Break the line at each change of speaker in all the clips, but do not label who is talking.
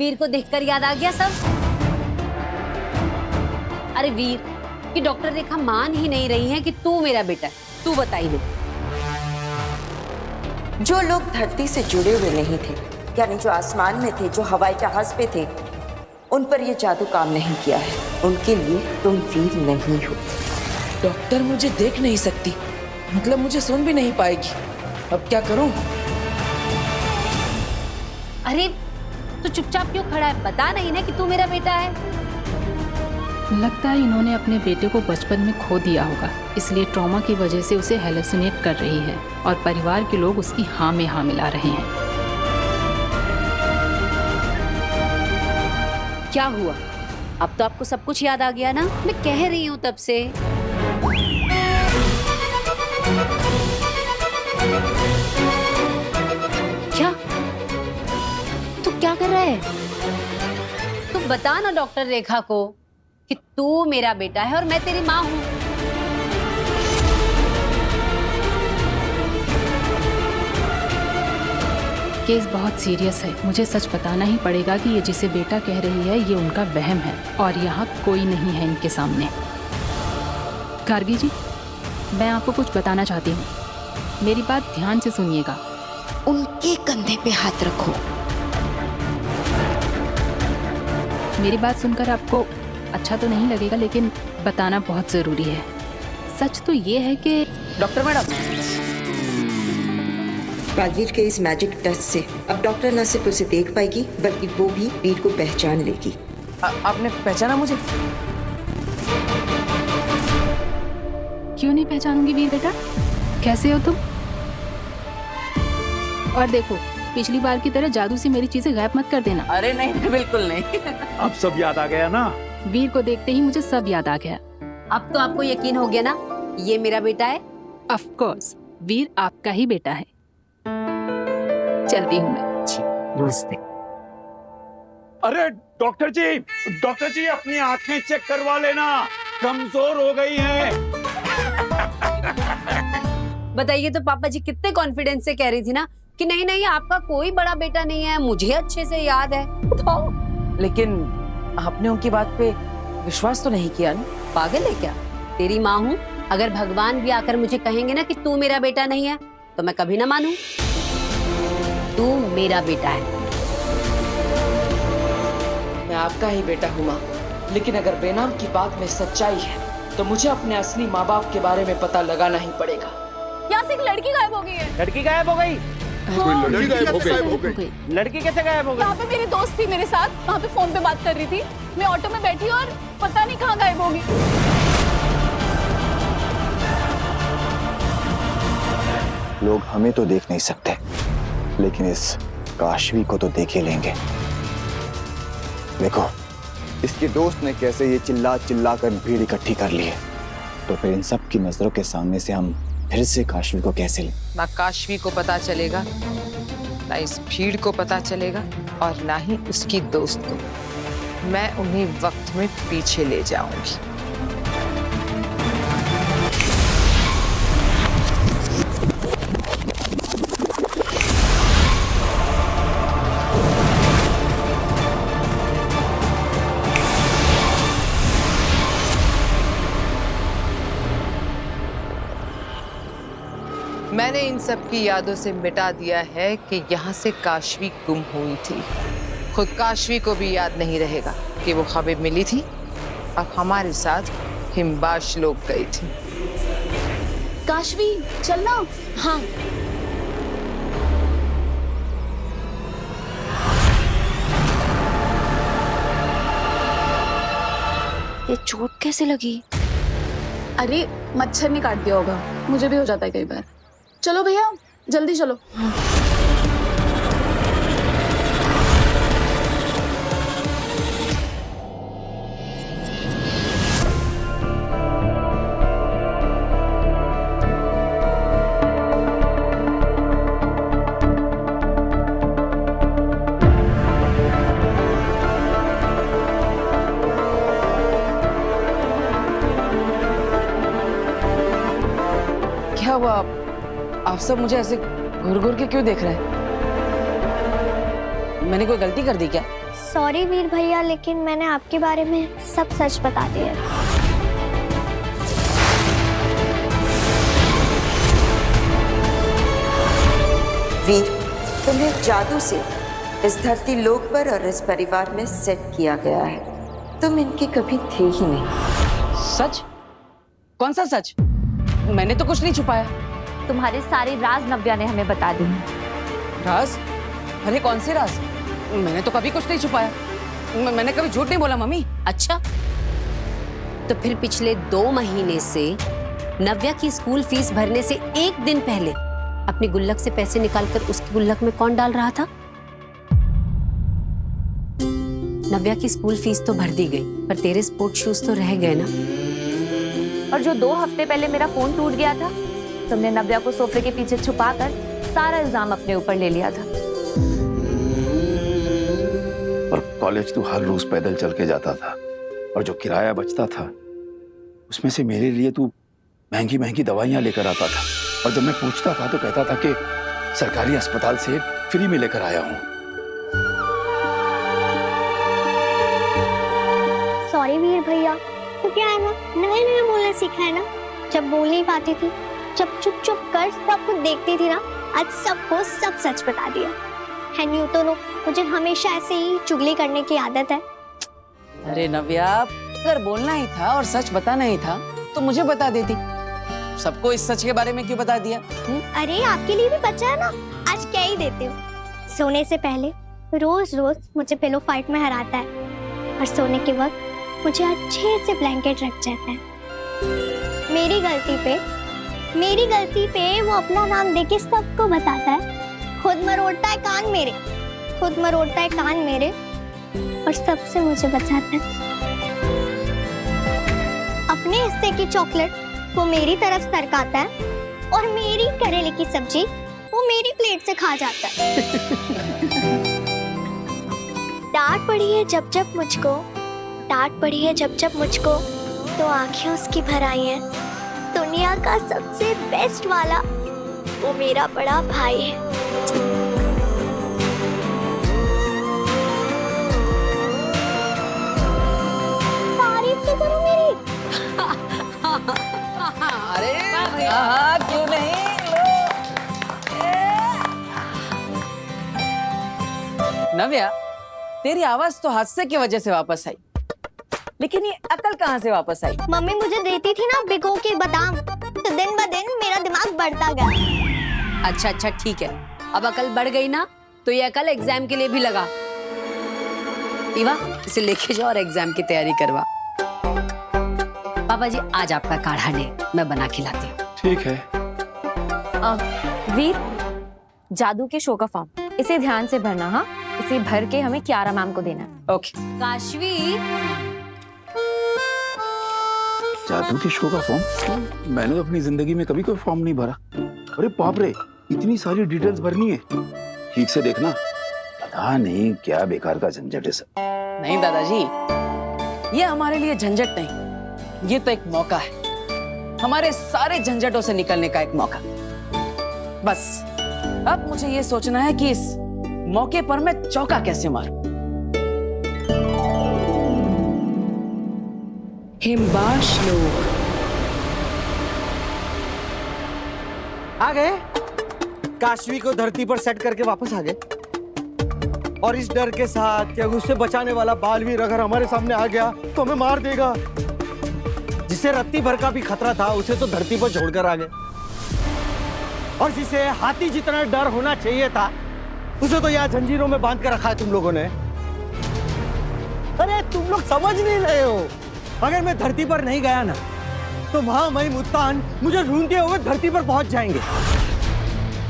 वीर को देखकर याद आ गया सब? अरे वीर, कि डॉक्टर रेखा मान ही नहीं रही है कि तू मेरा बेटा है। तू बताई दे।
जो लोग धरती से जुड़े हुए नहीं थे, यानी जो आसमान में थे, जो हवाई जहाज पे थे, उन पर ये जादू काम नहीं किया है। उनके लिए तुम वीर नहीं हो।
डॉक्टर मुझे देख नहीं सकती, मतलब मुझे सुन भी नहीं पाएगी। अब क्या करूं?
अरे तू चुपचाप क्यों खड़ा है? बता नहीं ना कि तू मेरा बेटा है।
लगता है इन्होंने अपने बेटे को बचपन में खो दिया होगा, इसलिए ट्रॉमा की वजह से उसे हेलुसिनेट कर रही है और परिवार के लोग उसकी हाँ में हाँ मिला रहे हैं।
क्या हुआ? अब तो आपको सब कुछ याद आ गया ना? मैं कह रही हूँ तब से। क्या? तू क्या कर रहा है? तू बता ना डॉक्टर रेखा को कि तू मेरा बेटा है और मैं तेरी माँ हूँ।
केस बहुत सीरियस है, मुझे सच बताना ही पड़ेगा कि ये जिसे बेटा कह रही है ये उनका वहम है और यहाँ कोई नहीं है इनके सामने। गार्गी जी, मैं आपको कुछ बताना चाहती हूँ, मेरी बात ध्यान से सुनिएगा।
उनके कंधे पे हाथ रखो।
मेरी बात सुनकर आपको अच्छा तो नहीं लगेगा, लेकिन बताना बहुत जरूरी है। सच तो ये है कि
डॉक्टर मैडम,
राजवीर के इस मैजिक टच से अब डॉक्टर न सिर्फ उसे देख पाएगी, बल्कि वो भी वीर को पहचान लेगी।
आपने पहचाना मुझे?
क्यों नहीं पहचानूंगी वीर बेटा? कैसे हो तुम? और देखो, पिछली बार की तरह जादू से मेरी चीजें गायब मत कर देना।
अरे नहीं, बिल्कुल नहीं।
अब सब याद आ गया ना?
वीर को देखते ही मुझे सब याद आ गया।
अब तो आपको यकीन हो गया ना, ये मेरा बेटा है?
ऑफ कोर्स, वीर आपका ही बेटा है। चलती हूँ मैं।
नमस्ते।
अरे डॉक्टर जी अपनी आंखें चेक करवा लेना, कमजोर हो गई हैं।
बताइए तो पापा जी कितने कॉन्फिडेंस से कह रही थी ना कि नहीं नहीं आपका कोई बड़ा बेटा नहीं है, मुझे अच्छे से याद है। बताओ।
लेकिन आपने उनकी बात पे विश्वास तो नहीं किया ना?
पागल है क्या? तेरी माँ हूँ, अगर भगवान भी आकर मुझे कहेंगे ना कि तू मेरा बेटा नहीं है तो मैं कभी ना मानूं। तू मेरा बेटा है।
मैं आपका ही बेटा हूँ माँ, लेकिन अगर बेनाम की बात में सच्चाई है तो मुझे अपने असली माँ बाप के बारे में पता लगाना ही पड़ेगा।
यहाँ से एक लड़की गायब हो गई है।
लड़की गायब हो गई?
लड़की गायब हो गई।
लड़की कैसे गायब हो गई?
यहाँ पे मेरी दोस्त थी मेरे साथ, वहाँ पे फोन पे बात कर रही थी। मैं ऑटो में बैठी और पता नहीं कहाँ गायब हो गई।
लोग हमें तो देख नहीं सकते, लेकिन इस काशवी को तो देख ही लेंगे। देखो, इसके दोस्त ने कैसे ये चिल्ला चिल्ला कर भीड़ इकट्ठी कर ली है, तो फिर इन सब की नजरों के सामने से हम फिर से काशवी को कैसे लें?
ना काशवी को पता चलेगा, ना इस भीड़ को पता चलेगा, और ना ही उसकी दोस्त को। मैं उन्हीं वक्त में पीछे ले जाऊंगी। मैंने इन सब की यादों से मिटा दिया है कि यहाँ से काशवी गुम हुई थी। खुद काशवी को भी याद नहीं रहेगा कि वो खबर मिली थी अब हमारे साथ हिमबाश लोग गई थी।
काशवी चलना। हाँ
ये चोट कैसे लगी?
अरे मच्छर ने काट दिया होगा, मुझे भी हो जाता है कई बार। चलो भैया जल्दी चलो।
क्या हुआ? आप सब मुझे ऐसे घूर घूर के क्यों देख रहे हैं? मैंने कोई गलती कर दी क्या?
सॉरी वीर भैया, लेकिन मैंने आपके बारे में सब सच बता दिया।
वीर, तुम्हें जादू से इस धरती लोक पर और इस परिवार में सेट किया गया है। तुम इनके कभी थे ही नहीं।
सच? कौन सा सच? मैंने तो कुछ नहीं छुपाया।
तुम्हारे सारे राज नव्या ने हमें बता दिए।
राज? अरे कौन से राज? मैंने तो कभी कुछ नहीं छुपाया। मैंने कभी झूठ नहीं बोला मम्मी।
अच्छा, तो फिर पिछले 2 महीने से नव्या की स्कूल फीस भरने से एक दिन पहले अपनी गुल्लक से पैसे निकालकर उसकी गुल्लक में कौन डाल रहा था? नव्या की स्कूल फीस तो भर दी गई, पर तेरे स्पोर्ट शूज तो रह गए ना।
और जो 2 हफ्ते पहले मेरा फोन टूट गया था, तुमने नव्या को सोफे के पीछे छुपाकर सारा इल्जाम अपने ऊपर ले लिया था।
और कॉलेज तू हर रोज पैदल चल के जाता था, और जो किराया बचता था उसमें से मेरे लिए तू महंगी महंगी दवाइयां लेकर आता था। और जब मैं पूछता था तो कहता था कि सरकारी अस्पताल से फ्री में लेकर आया हूं।
सॉरी वीर भैया, तो क्या है ना, नया नया बोलना सीखा है ना। जब बोल नहीं पाती थी, जब चुप चुप कर सब कुछ देखती थी ना, आज सबको सब सच बता दिया। एंड यू तो नो, मुझे हमेशा ऐसे ही चुगली करने की आदत है।
अरे नव्या, अगर बोलना ही था और सच बताना ही था तो मुझे बता देती। सबको इस सच के बारे में क्यों बता दिया?
अरे आपके लिए भी बचा है ना, आज क्या ही देते हो। सोने से पहले रोज रोज मुझे पिलो फाइट में हराता है, और सोने के वक्त मुझे अच्छे से ब्लैंकेट रख जाता है। मेरी गलती पे वो अपना नाम देके सबको बताता है। खुद मरोड़ता है कान मेरे, और सबसे मुझे बचाता है। अपने हिस्से की चॉकलेट वो मेरी तरफ सरकाता है, और मेरी करेले की सब्जी वो मेरी प्लेट से खा जाता है। डांट पड़ी है जब जब मुझको, तो आंखें उसकी भर आई हैं। दुनिया का सबसे बेस्ट वाला वो मेरा बड़ा भाई है। तारीफ तो करो मेरी।
अरे क्यों नहीं? नव्या, तेरी आवाज तो हादसे की वजह से वापस आई, लेकिन ये अकल कहाँ से वापस आई?
मम्मी मुझे देती थी ना भिगो के बादाम, तो दिन ब दिन मेरा दिमाग बढ़ता गया।
अच्छा ठीक है, अब अकल बढ़ गई ना, तो ये अकल एग्जाम के लिए भी लगा। ईवा, इसे लेके जाओ और एग्जाम की तैयारी करवा। पापा जी, आज आपका काढ़ा ले, मैं बना के लाती हूँ।
ठीक है।
वीर, जादू के शो का फॉर्म, इसे ध्यान से भरना। हाँ, इसे भर के हमें कियारा मैम को देना है।
ओके।
काशवी,
जादू के शो का फॉर्म? मैंने तो अपनी जिंदगी में कभी कोई फॉर्म नहीं भरा। अरे बाप रे, इतनी सारी डिटेल्स भरनी है। ठीक से देखना, पता नहीं क्या बेकार का झंझट है सब।
नहीं दादाजी, ये हमारे लिए झंझट नहीं, ये तो एक मौका है, हमारे सारे झंझटों से निकलने का एक मौका। बस अब मुझे ये सोचना है कि इस मौके पर मैं चौका कैसे मारूं।
हिमबाश लोग
आ गए। काशवी को धरती पर सेट करके वापस आ गए, और इस डर के साथ कि उससे बचाने वाला बालवीर अगर हमारे सामने आ गया तो हमें मार देगा। जिसे रत्ती भर का भी खतरा था उसे तो धरती पर छोड़कर आ गए, और जिसे हाथी जितना डर होना चाहिए था उसे तो यहाँ जंजीरों में बांध कर रखा है तुम लोगों ने। अरे तुम लोग समझ नहीं रहे हो, अगर मैं धरती पर नहीं गया ना तो महामहिम मुत्तान मुझे ढूंढते हुए धरती पर पहुंच जाएंगे,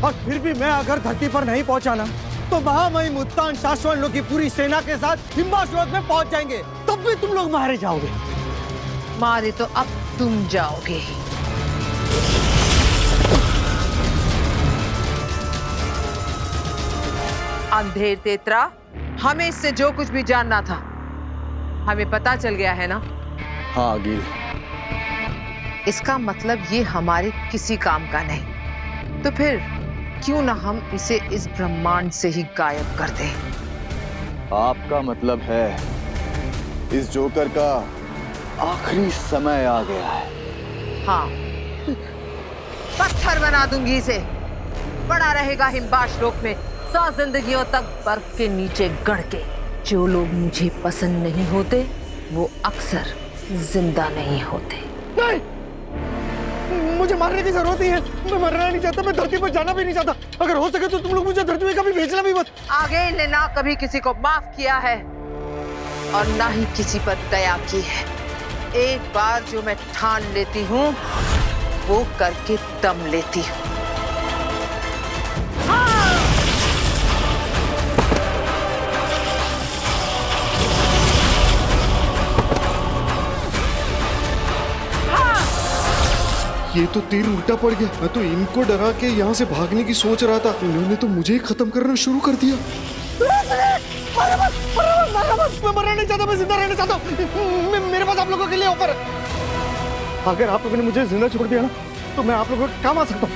और फिर भी मैं अगर धरती पर नहीं पहुंचा ना तो महामहिम मुत्तान शाश्वत लोग की पूरी सेना के साथ हिमबाश लोक में पहुंच जाएंगे, तब भी तुम लोग मारे जाओगे।
मारे तो अब तुम जाओगे। अंधेर तेतरा, हमें इससे जो कुछ भी जानना था हमें पता चल गया है ना?
हाँ गिल।
इसका मतलब ये हमारे किसी काम का नहीं, तो फिर क्यों ना हम इसे इस ब्रह्मांड से ही गायब कर दें?
आपका मतलब है इस जोकर का आखिरी समय आ गया है।
हाँ, पत्थर बना दूंगी इसे, पड़ा रहेगा हिमबाश लोक में 100 जिंदगियों तक बर्फ के नीचे गड़ के। जो लोग मुझे पसंद नहीं होते वो अक्सर जिंदा नहीं होते।
नहीं, मुझे मारने की जरूरत नहीं है। मैं मरना नहीं चाहता, मैं धरती पर जाना भी नहीं चाहता। अगर हो सके तो तुम लोग मुझे धरती में कभी भेजना भी मत।
आगे इन्हें ना कभी किसी को माफ किया है और ना ही किसी पर दया की है। एक बार जो मैं ठान लेती हूँ वो करके दम लेती हूँ।
ये तो तीर उल्टा पड़ गया। मैं तो इनको डरा के यहाँ से भागने की सोच रहा था, इन्होंने तो मुझे ही खत्म करना शुरू कर दिया।
मैं मरना नहीं चाहता, मैं जिंदा रहना चाहता हूँ। मेरे पास आप लोगों के लिए ऑफर है। अगर आप लोगों ने मुझे जिंदा छोड़ दिया ना तो मैं आप लोगों के काम आ सकता हूँ।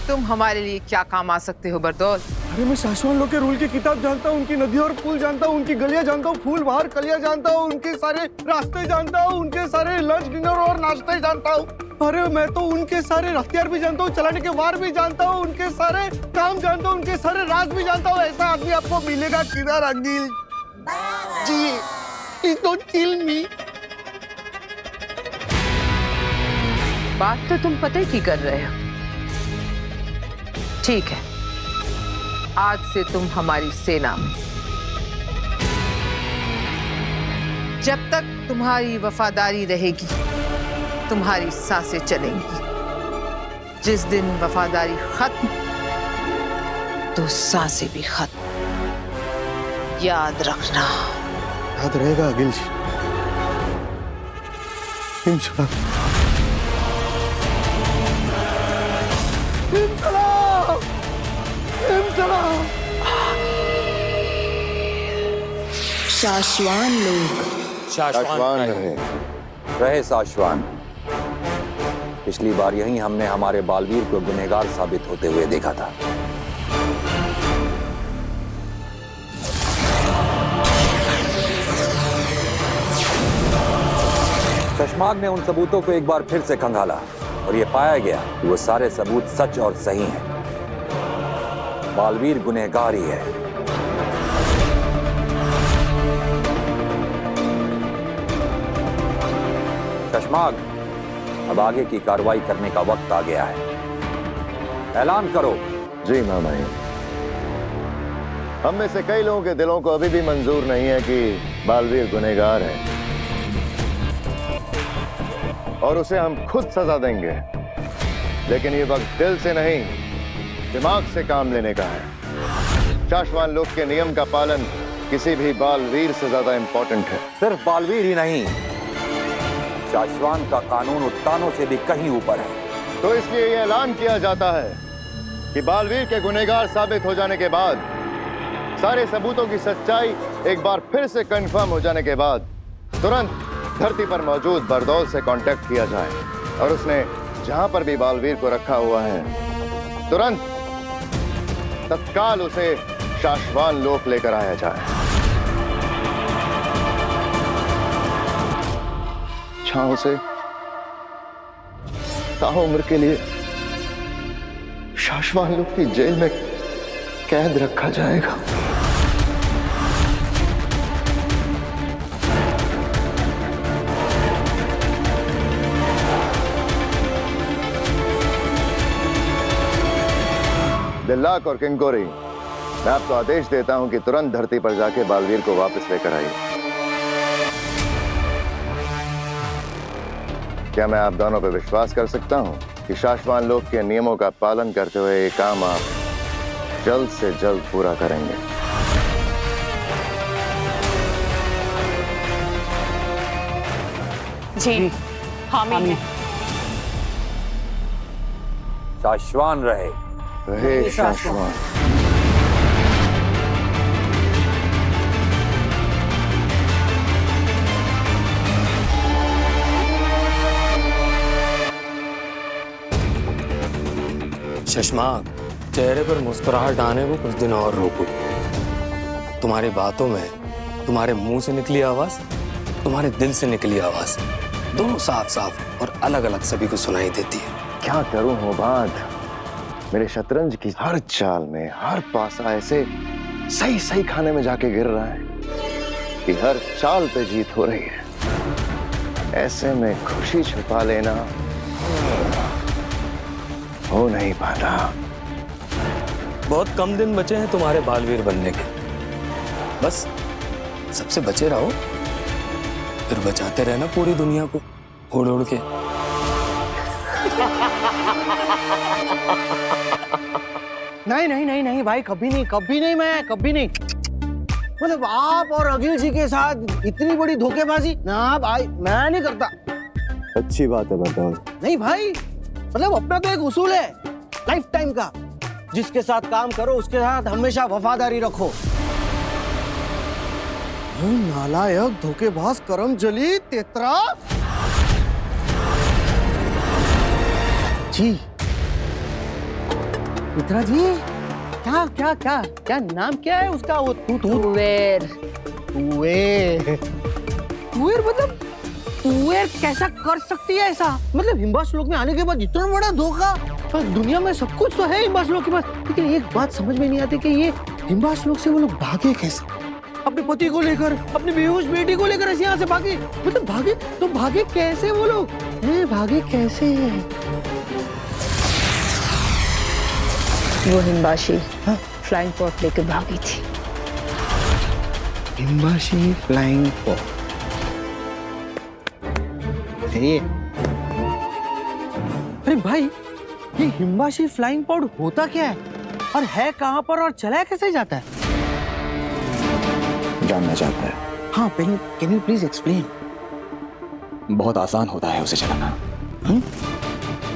तुम हमारे लिए क्या काम आ सकते हो बरदौल?
अरे मैं शाश्वत लोग के रूल की किताब जानता हूँ, उनकी नदियाँ और पुल जानता हूँ, उनकी गलियाँ जानता हूँ, फूल बाहर कलियाँ जानता हूँ, उनके सारे रास्ते जानता हूँ, उनके सारे लंच डिनर और नाश्ते जानता हूँ। अरे मैं तो उनके सारे हथियार भी जानता हूँ, चलाने के वार भी जानता हूँ, उनके सारे काम जानता हूँ, उनके सारे राज भी जानता हूँ। ऐसा आदमी आपको मिलेगा किधर अंगिल जी? Please don't kill me.
बात तो तुम पते की कर रहे हो। ठीक है, आज से तुम हमारी सेना में। जब तक तुम्हारी वफादारी रहेगी तुम्हारी सांसें चलेंगी। जिस दिन वफादारी खत्म तो सांसें भी खत्म। याद रखना।
याद रहेगा अगिल जी। इंशाल्लाह।
शाश्वान लोग।
शाश्वान रहे शाश्वान। पिछली बार यही हमने हमारे बालवीर को गुनहगार साबित होते हुए देखा था। चश्माग ने उन सबूतों को एक बार फिर से खंगाला और यह पाया गया कि वो सारे सबूत सच और सही हैं। बालवीर गुनहगार ही है। चश्माग, अब आगे की कार्रवाई करने का वक्त आ गया है। ऐलान करो।
जी मामाई, हम में से कई लोगों के दिलों को अभी भी मंजूर नहीं है कि बालवीर गुनहगार है और उसे हम खुद सजा देंगे। लेकिन ये वक्त दिल से नहीं दिमाग से काम लेने का है। शाश्वान लोक के नियम का पालन किसी भी बालवीर से ज्यादा इंपॉर्टेंट है।
सिर्फ बालवीर ही नहीं, शाश्वान का कानून उत्तानों से भी कहीं ऊपर है।
तो इसलिए यह ऐलान किया जाता है कि बालवीर के गुनहगार साबित हो जाने के बाद, सारे सबूतों की सच्चाई एक बार फिर से कंफर्म हो जाने के बाद, तुरंत धरती पर मौजूद बरदौल से कांटेक्ट किया जाए और उसने जहां पर भी बालवीर को रखा हुआ है तुरंत तत्काल उसे शाश्वान लोक लेकर आया जाए। छांव से ताउम्र के लिए शाश्वान लोक की जेल में कैद रखा जाएगा। दिल्लाक और किंगकोरी, मैं आपको आदेश देता हूं कि तुरंत धरती पर जाके बालवीर को वापस लेकर आइए। क्या मैं आप दोनों पर विश्वास कर सकता हूं कि शाश्वान लोक के नियमों का पालन करते हुए ये काम आप जल्द से जल्द पूरा करेंगे?
जी, हामी है।
शाश्वान रहे।
रहे शाश्वान।
चश्माग, चेहरे पर मुस्कुराहट आने को कुछ दिन और रोको। तुम्हारी बातों में तुम्हारे मुंह से निकली आवाज, तुम्हारे दिल से निकली आवाज, दोनों साफ साफ और अलग अलग सभी को सुनाई देती है।
क्या करूं होबाद, मेरे शतरंज की हर चाल में हर पासा ऐसे सही सही खाने में जाके गिर रहा है कि हर चाल पे जीत हो रही है। ऐसे में खुशी छुपा लेना हो नहीं पाता।
बहुत कम दिन बचे हैं तुम्हारे बालवीर बनने के, बस सबसे बचे रहो, फिर बचाते रहना पूरी दुनिया को उड़ उड़ के।
नहीं नहीं नहीं नहीं भाई, कभी नहीं, कभी नहीं, मैं कभी नहीं। मतलब आप और अखिल जी के साथ इतनी बड़ी धोखेबाजी ना भाई, मैं नहीं करता।
अच्छी बात है बतौर।
नहीं भाई, मतलब अपना तो एक उसूल है लाइफ टाइम का, जिसके साथ काम करो उसके साथ हमेशा वफादारी रखो। नालायक, धोखेबाज, करमजली, तेतरा जी, तेतरा जी, क्या क्या क्या क्या नाम क्या है उसका? वो
तुवेर।
तुवेर, तुवेर मतलब तुवेर कैसा कर सकती है ऐसा? मतलब हिम्बाश्लोक में आने के बाद इतना बड़ा धोखा। दुनिया में सब कुछ तो है हिम्बाश्लोक के पास, लेकिन एक बात समझ में नहीं आती कि ये हिम्बाश्लोक से वो लोग भागे कैसे? अपने पति को लेकर, अपनी बेहोश बेटी को लेकर ऐसे यहाँ से भागे। मतलब भागे तो भागे कैसे वो लोग? भागे कैसे?
वो हिम्बाशी फ्लाइंग पॉट लेकर भागी थी।
हिम्बाशी फ्लाइंग पॉट, अरे भाई, ये हिम्बाशी फ्लाइंग पॉड होता क्या है और है कहाँ पर और चलाया कैसे जाता है?
जानना चाहता है?
हाँ, कैन यू प्लीज एक्सप्लेन?
बहुत आसान होता है उसे चलाना।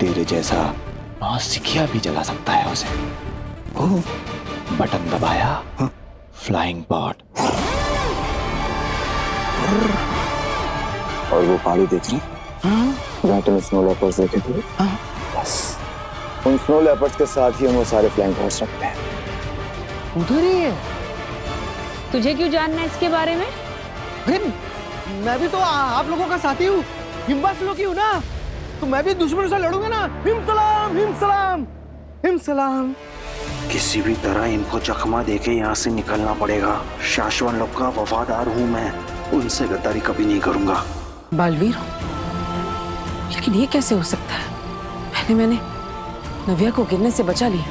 तेरे जैसा नौसिखिया भी चला सकता है उसे। बटन दबाया, फ्लाइंग पॉड। और वो पहाड़ी देख रही? जहाँ तुम स्नो लेपर्ड्स देखे थे, बस उन स्नो लेपर्ड्स के साथ ही हम वो सारे फ्लाइंग पॉड्स रखते हैं।
उधर ही है।
तुझे क्यों जानना है इसके बारे में?
मैं भी तो आप लोगों का साथी हूँ, हिम्बाश्लोकी हूँ ना, तो मैं भी दुश्मनों से लड़ूंगा ना। हिम सलाम, हिम सलाम, हिम सलाम।
किसी भी तरह इनको चकमा देके यहाँ से निकलना पड़ेगा। शाश्वन लोग का वफादार हूँ मैं, उनसे गद्दारी कभी नहीं करूंगा।
बालवीर, लेकिन ये कैसे हो सकता है? मैंने नव्या को गिरने से बचा लिया,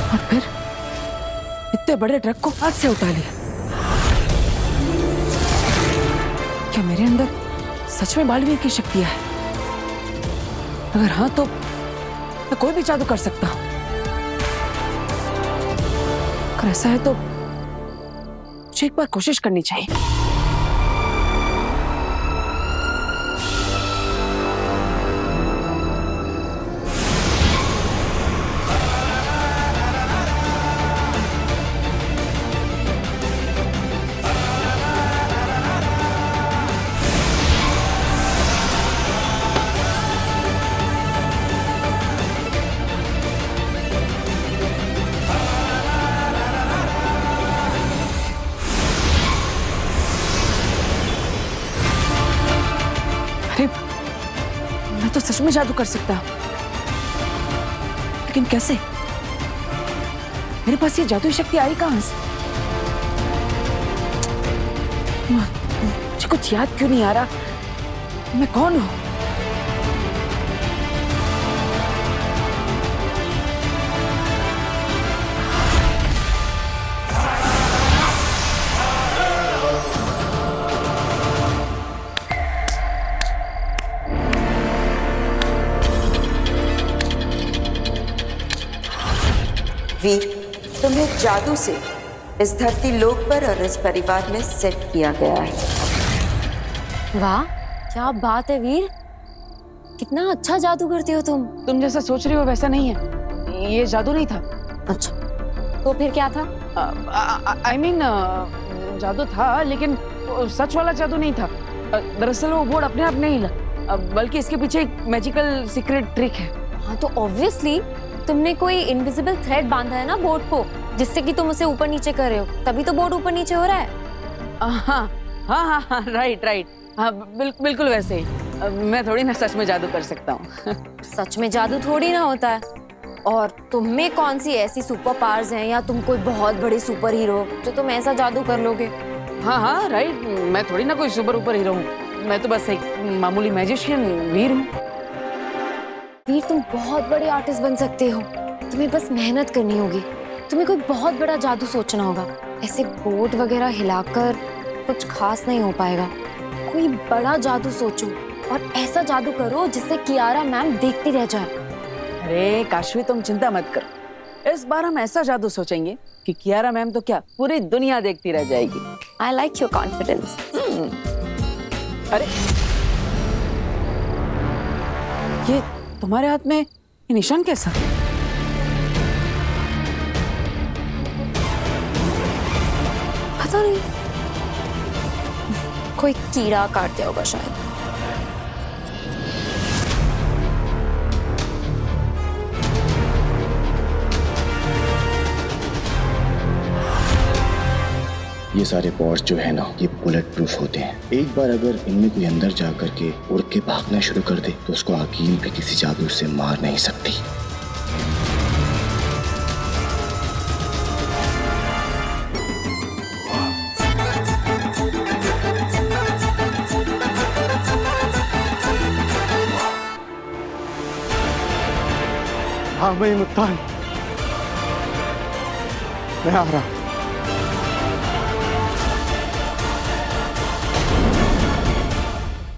और फिर इतने बड़े ट्रक को हाथ से उठा लिया। क्या मेरे अंदर सच में बालवीर की शक्तियां है? अगर हाँ तो मैं कोई भी जादू कर सकता हूं। अगर ऐसा है तो मुझे एक बार कोशिश करनी चाहिए। मैं तो सच में जादू कर सकता हूं, लेकिन कैसे? मेरे पास ये जादुई शक्ति आई कहां से? मुझे कुछ याद क्यों नहीं आ रहा? मैं कौन हूं?
तुम्हें जादू से इस धरती लोक पर और इस परिवार में सेट किया गया है।
वाह, क्या बात है वीर, कितना अच्छा जादू करती हो तुम।
तुम जैसा सोच रही हो वैसा नहीं है, ये जादू नहीं था।
अच्छा, तो फिर क्या था?
I mean, जादू था, लेकिन सच वाला जादू नहीं था। दरअसल वो बोर्ड अपने आप नहीं हिला, बल्कि इसके पीछे एक मैजिकल सीक्रेट ट्रिक है।
हाँ, तो ऑब्वियसली तुमने कोई इनविजिबल थ्रेड बांधा है ना बोर्ड को, जिससे कि तुम उसे ऊपर नीचे कर रहे हो, तभी तो बोर्ड ऊपर नीचे हो रहा है।
हाँ हाँ हाँ हाँ, राइट राइट, हाँ बिल्कुल वैसे ही। मैं थोड़ी ना सच में जादू कर सकता हूँ।
सच में जादू थोड़ी ना होता है। और तुम में कौन सी ऐसी सुपर पावर्स हैं, या तुम कोई बहुत बड़े सुपर हीरो जो तुम ऐसा जादू कर लोगे?
हाँ हाँ राइट, मैं थोड़ी ना कोई सुपर हीरो हूँ, मैं तो बस एक मामूली मैजिशियन वीर हूँ।
वीर, तुम बहुत बड़े आर्टिस्ट बन सकते हो, तुम्हें बस मेहनत करनी होगी। तुम्हें कोई बहुत बड़ा जादू सोचना होगा। ऐसे बोर्ड वगैरह हिलाकर कुछ खास नहीं हो पाएगा। कोई बड़ा जादू सोचो और ऐसा जादू करो जिससे कियारा मैम देखती रह जाए।
अरे काशवी, तुम चिंता मत करो, इस बार हम ऐसा जादू सोचेंगे कि कियारा मैम तो क्या, पूरी दुनिया देखती रह जाएगी।
I like your confidence.
अरे ये तुम्हारे हाथ में ये निशान कैसा?
पता नहीं, कोई कीड़ा काट दिया होगा शायद।
ये सारे पॉड्स जो है ना, ये बुलेट प्रूफ होते हैं। एक बार अगर इनमें कोई अंदर जा करके उड़ के भागना शुरू कर दे तो उसको अकील भी किसी जादू से मार नहीं सकती।
हाँ मैं मुत्तान, मैं आ रहा हूँ।